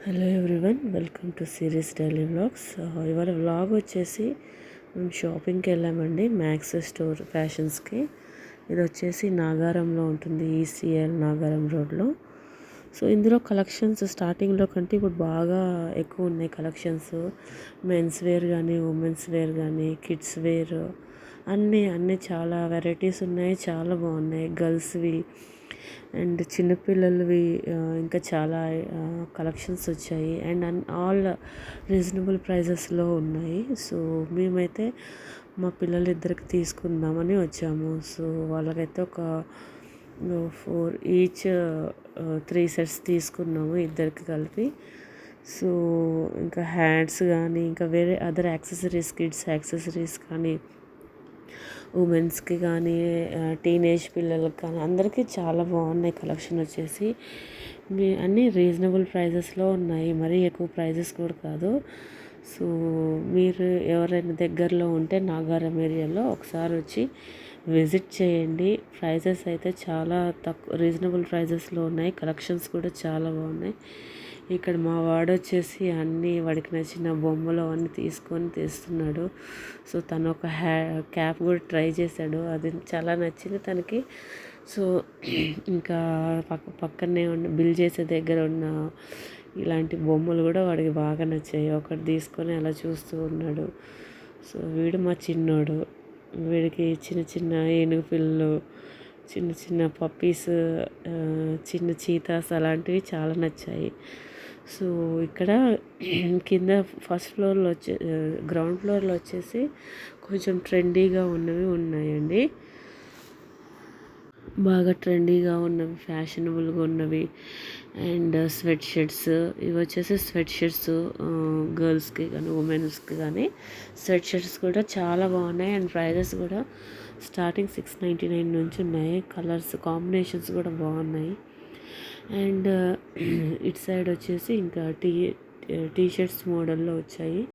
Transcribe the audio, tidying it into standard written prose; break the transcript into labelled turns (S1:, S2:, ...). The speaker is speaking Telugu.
S1: Hello everyone, welcome to series daily vlogs. ఇవాళ వ్లాగ్ వచ్చేసి మేము షాపింగ్కి వెళ్ళామండి, మ్యాక్స్ స్టోర్ ఫ్యాషన్స్కి. ఇది వచ్చేసి నాగారంలో ఉంటుంది, ఈసీఎల్ నాగారం రోడ్లో. సో ఇందులో కలెక్షన్స్ స్టార్టింగ్లో కంటే ఇప్పుడు బాగా ఎక్కువ ఉన్నాయి కలెక్షన్స్. మెన్స్ వేర్ కానీ, ఉమెన్స్ వేర్ కానీ, కిడ్స్ వేర్ అన్నీ చాలా వెరైటీస్ ఉన్నాయి, చాలా బాగున్నాయి. గర్ల్స్వి అండ్ చిన్నపిల్లలవి ఇంకా చాలా కలెక్షన్స్ వచ్చాయి. అండ్ ఆల్ రీజనబుల్ ప్రైజెస్లో ఉన్నాయి. సో మేమైతే మా పిల్లలిద్దరికి తీసుకుందామని వచ్చాము. సో వాళ్ళకైతే ఒక 4 ఈచ్ 3 సెట్స్ తీసుకున్నాము ఇద్దరికి కలిపి. సో ఇంకా హ్యాట్స్ కానీ, ఇంకా వేరే అదర్ యాక్సెసరీస్, కిడ్స్ యాక్సెసరీస్ కానీ, ఉమెన్స్కి కానీ, టీనేజ్ పిల్లలకి కానీ అందరికీ చాలా బాగున్నాయి. కలెక్షన్ వచ్చేసి అన్నీ రీజనబుల్ ప్రైజెస్లో ఉన్నాయి, మరీ ఎక్కువ ప్రైజెస్ కూడా కాదు. సో మీరు ఎవరైనా దగ్గరలో ఉంటే నాగారం ఏరియాలో ఒకసారి వచ్చి విజిట్ చేయండి. ప్రైజెస్ అయితే చాలా తక్కువ, రీజనబుల్ ప్రైజెస్లో ఉన్నాయి. కలెక్షన్స్ కూడా చాలా బాగున్నాయి. ఇక్కడ మా వాడు వచ్చేసి అన్నీ వాడికి నచ్చిన బొమ్మలు అవన్నీ తీసుకొని తెస్తున్నాడు. సో తను ఒక క్యాప్ కూడా ట్రై చేశాడు, అది చాలా నచ్చింది తనకి. సో ఇంకా పక్కనే ఉన్న బిల్ చేసే దగ్గర ఉన్న ఇలాంటి బొమ్మలు కూడా వాడికి బాగా నచ్చాయి. ఒకటి తీసుకొని అలా చూస్తూ ఉన్నాడు. సో వీడు మా చిన్నోడు, వీడికి చిన్న చిన్న ఏనుగు పిల్లలు, చిన్న చిన్న పప్పీస్, చిన్న చీతాస్ అలాంటివి చాలా నచ్చాయి. సో ఇక్కడ కింద ఫస్ట్ ఫ్లోర్లో గ్రౌండ్ ఫ్లోర్లో వచ్చేసి కొంచెం ట్రెండీగా ఉన్నవి ఉన్నాయండి. బాగా ట్రెండీగా ఉన్నవి, ఫ్యాషనబుల్గా ఉన్నవి. అండ్ స్వెట్ షర్ట్స్, ఇవి వచ్చేసి స్వెట్ షర్ట్స్ గర్ల్స్కి కానీ, ఉమెన్స్కి కానీ స్వెట్ షర్ట్స్ కూడా చాలా బాగున్నాయి. అండ్ ప్రైజెస్ కూడా స్టార్టింగ్ 699 నుంచి ఉన్నాయి. కలర్స్ కాంబినేషన్స్ కూడా బాగున్నాయి. అండ్ ఇటు సైడ్ వచ్చేసి ఇంకా టీ షర్ట్స్ మోడల్లో వచ్చాయి.